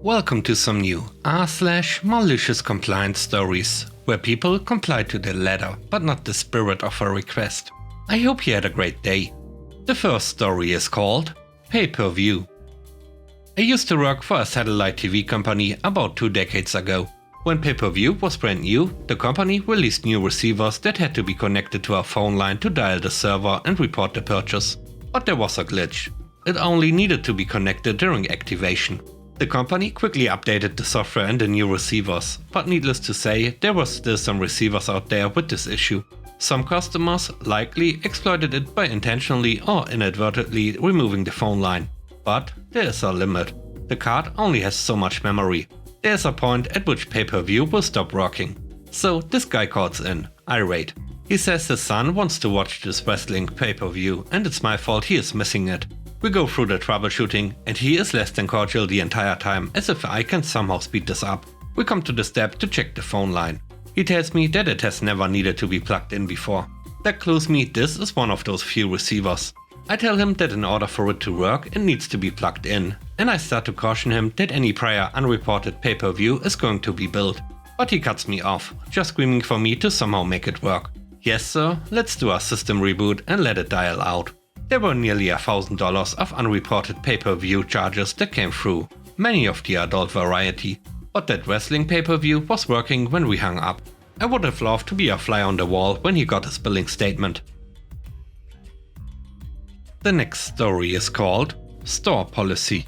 Welcome to some new r/malicious compliance stories, where people comply to the letter but not the spirit of a request. I hope you had a great day. The first story is called Pay-Per-View. I used to work for a satellite TV company about 2 decades ago. When pay-per-view was brand new, the company released new receivers that had to be connected to a phone line to dial the server and report the purchase. But there was a glitch. It only needed to be connected during activation. The company quickly updated the software and the new receivers, but needless to say, there were still some receivers out there with this issue. Some customers likely exploited it by intentionally or inadvertently removing the phone line. But there is a limit. The card only has so much memory. There is a point at which pay-per-view will stop working. So this guy calls in, irate. He says his son wants to watch this wrestling pay-per-view and it's my fault he is missing it. We go through the troubleshooting and he is less than cordial the entire time, as if I can somehow speed this up. We come to the step to check the phone line. He tells me that it has never needed to be plugged in before. That clues me this is one of those few receivers. I tell him that in order for it to work it needs to be plugged in, and I start to caution him that any prior unreported pay-per-view is going to be billed. But he cuts me off, just screaming for me to somehow make it work. Yes sir, let's do a system reboot and let it dial out. There were nearly $1,000 of unreported pay-per-view charges that came through, many of the adult variety. But that wrestling pay-per-view was working when we hung up. I would have loved to be a fly on the wall when he got his billing statement. The next story is called Store Policy.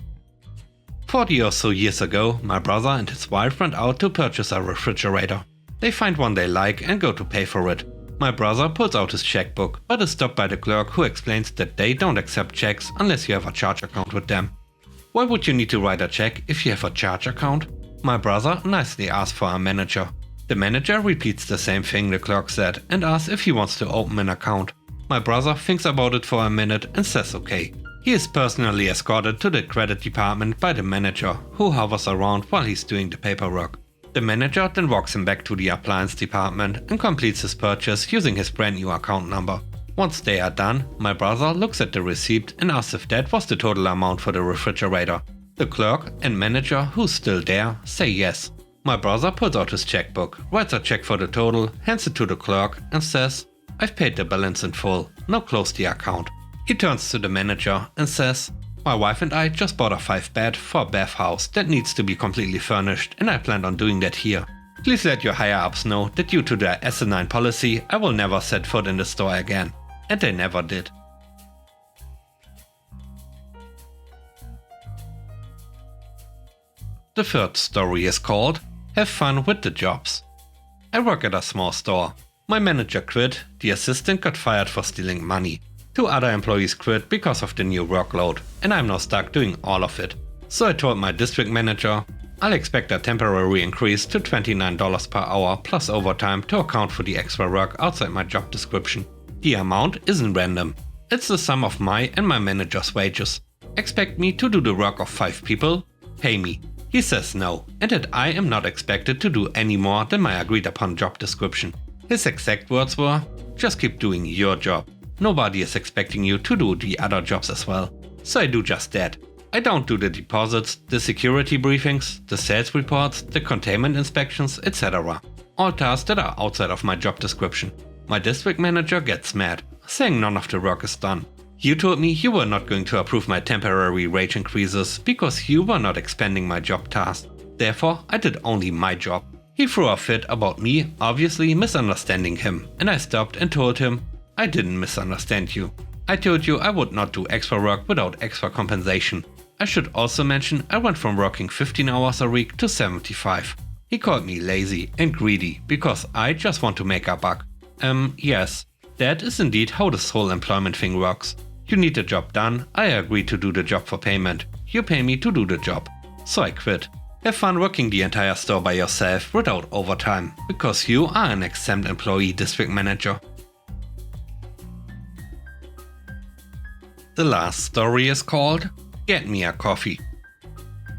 40 or so years ago, my brother and his wife went out to purchase a refrigerator. They find one they like and go to pay for it. My brother pulls out his checkbook, but is stopped by the clerk who explains that they don't accept checks unless you have a charge account with them. Why would you need to write a check if you have a charge account? My brother nicely asks for a manager. The manager repeats the same thing the clerk said and asks if he wants to open an account. My brother thinks about it for a minute and says okay. He is personally escorted to the credit department by the manager, who hovers around while he's doing the paperwork. The manager then walks him back to the appliance department and completes his purchase using his brand new account number. Once they are done, my brother looks at the receipt and asks if that was the total amount for the refrigerator. The clerk and manager, who's still there, say yes. My brother pulls out his checkbook, writes a check for the total, hands it to the clerk and says, "I've paid the balance in full, now close the account." He turns to the manager and says, "My wife and I just bought a 5-bed 4-bathhouse that needs to be completely furnished and I planned on doing that here. Please let your higher-ups know that due to their asinine policy I will never set foot in the store again." And they never did. The third story is called Have Fun with the Jobs. I work at a small store. My manager quit, the assistant got fired for stealing money. 2 other employees quit because of the new workload, and I'm now stuck doing all of it. So I told my district manager, I'll expect a temporary increase to $29 per hour plus overtime to account for the extra work outside my job description. The amount isn't random. It's the sum of my and my manager's wages. Expect me to do the work of 5 people? Pay me. He says no, and that I am not expected to do any more than my agreed upon job description. His exact words were, "Just keep doing your job. Nobody is expecting you to do the other jobs as well." So I do just that. I don't do the deposits, the security briefings, the sales reports, the containment inspections, etc. All tasks that are outside of my job description. My district manager gets mad, saying none of the work is done. "You told me you were not going to approve my temporary wage increases because you were not expanding my job task. Therefore, I did only my job." He threw a fit about me, obviously misunderstanding him, and I stopped and told him, "I didn't misunderstand you. I told you I would not do extra work without extra compensation." I should also mention I went from working 15 hours a week to 75. He called me lazy and greedy because I just want to make a buck. Yes, that is indeed how this whole employment thing works. You need the job done, I agree to do the job for payment. You pay me to do the job. So I quit. Have fun working the entire store by yourself without overtime, because you are an exempt employee, district manager. The last story is called Get Me a Coffee.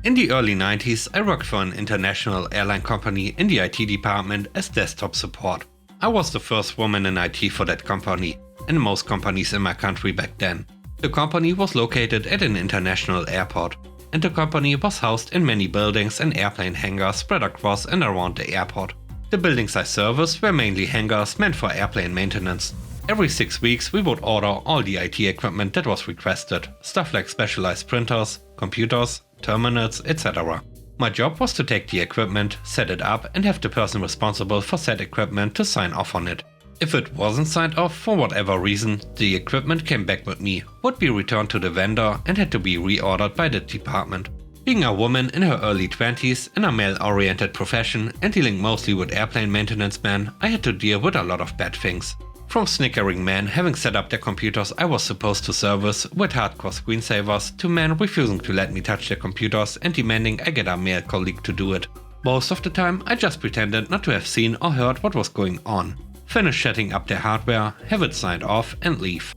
In the early 90s, I worked for an international airline company in the IT department as desktop support. I was the first woman in IT for that company, and most companies in my country back then. The company was located at an international airport. and the company was housed in many buildings and airplane hangars spread across and around the airport. The buildings I serviced were mainly hangars meant for airplane maintenance. Every 6 weeks we would order all the IT equipment that was requested, stuff like specialized printers, computers, terminals, etc. My job was to take the equipment, set it up, and have the person responsible for said equipment to sign off on it. If it wasn't signed off for whatever reason, the equipment came back with me, would be returned to the vendor and had to be reordered by the department. Being a woman in her early 20s in a male-oriented profession and dealing mostly with airplane maintenance men, I had to deal with a lot of bad things. From snickering men having set up their computers I was supposed to service with hardcore screensavers, to men refusing to let me touch their computers and demanding I get a male colleague to do it. Most of the time I just pretended not to have seen or heard what was going on. Finish setting up their hardware, have it signed off and leave.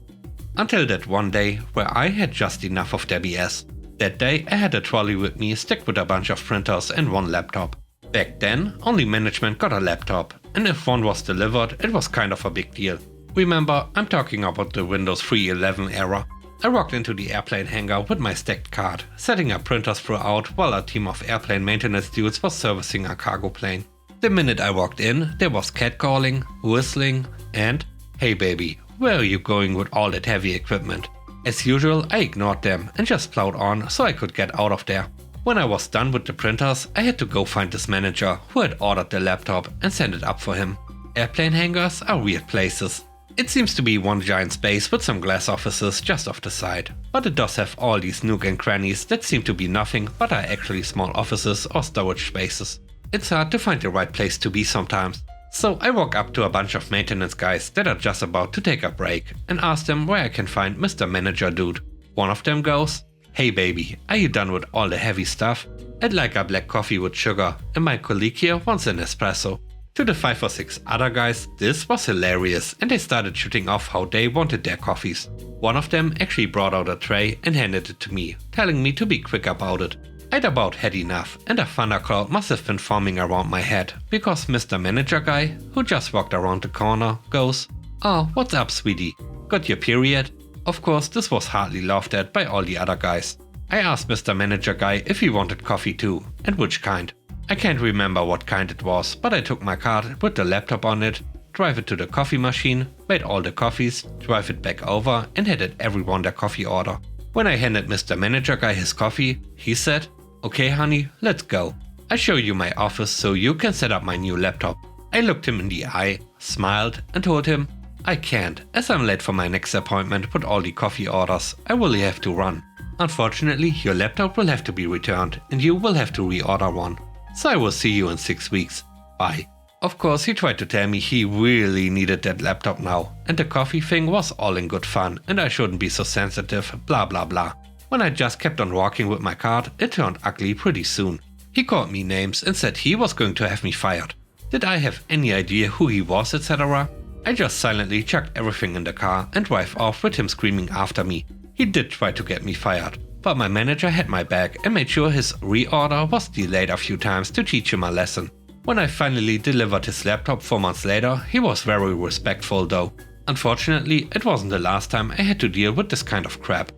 Until that one day where I had just enough of their BS. That day I had a trolley with me stacked with a bunch of printers and one laptop. Back then, only management got a laptop, and if one was delivered, it was kind of a big deal. Remember, I'm talking about the Windows 3.11 era. I walked into the airplane hangar with my stacked cart, setting up printers throughout while a team of airplane maintenance dudes was servicing a cargo plane. The minute I walked in, there was catcalling, whistling, and "Hey baby, where are you going with all that heavy equipment?" As usual, I ignored them and just plowed on so I could get out of there. When I was done with the printers, I had to go find this manager who had ordered the laptop and send it up for him. Airplane hangars are weird places. It seems to be one giant space with some glass offices just off the side, but it does have all these nook and crannies that seem to be nothing but are actually small offices or storage spaces. It's hard to find the right place to be sometimes. So I walk up to a bunch of maintenance guys that are just about to take a break and ask them where I can find Mr. Manager Dude. One of them goes, "Hey baby, are you done with all the heavy stuff? I'd like a black coffee with sugar and my colleague here wants an espresso." To the 5 or 6 other guys, this was hilarious and they started shooting off how they wanted their coffees. One of them actually brought out a tray and handed it to me, telling me to be quick about it. I'd about had enough and a thundercloud must have been forming around my head, because Mr. Manager guy, who just walked around the corner, goes, "Oh, what's up sweetie? Got your period?" Of course, this was hardly laughed at by all the other guys. I asked Mr. Manager guy if he wanted coffee too, and which kind. I can't remember what kind it was, but I took my card with the laptop on it, drive it to the coffee machine, made all the coffees, drive it back over and handed everyone their coffee order. When I handed Mr. Manager guy his coffee, he said, "Okay honey, let's go. I show you my office so you can set up my new laptop." I looked him in the eye, smiled and told him, "I can't, as I'm late for my next appointment with all the coffee orders. I really have to run. Unfortunately, your laptop will have to be returned and you will have to reorder one. So I will see you in 6 weeks. Bye." Of course, he tried to tell me he really needed that laptop now, and the coffee thing was all in good fun and I shouldn't be so sensitive, blah blah blah. When I just kept on walking with my cart, it turned ugly pretty soon. He called me names and said he was going to have me fired. Did I have any idea who he was, etc.? I just silently chucked everything in the car and drive off with him screaming after me. He did try to get me fired, but my manager had my back and made sure his reorder was delayed a few times to teach him a lesson. When I finally delivered his laptop 4 months later, he was very respectful though. Unfortunately, it wasn't the last time I had to deal with this kind of crap.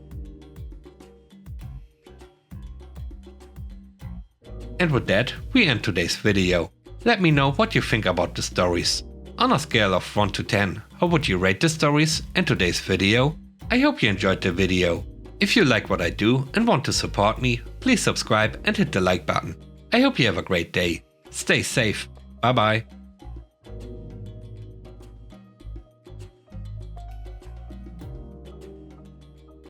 And with that, we end today's video. Let me know what you think about the stories. On a scale of 1 to 10, how would you rate the stories and today's video? I hope you enjoyed the video. If you like what I do and want to support me, please subscribe and hit the like button. I hope you have a great day. Stay safe. Bye bye.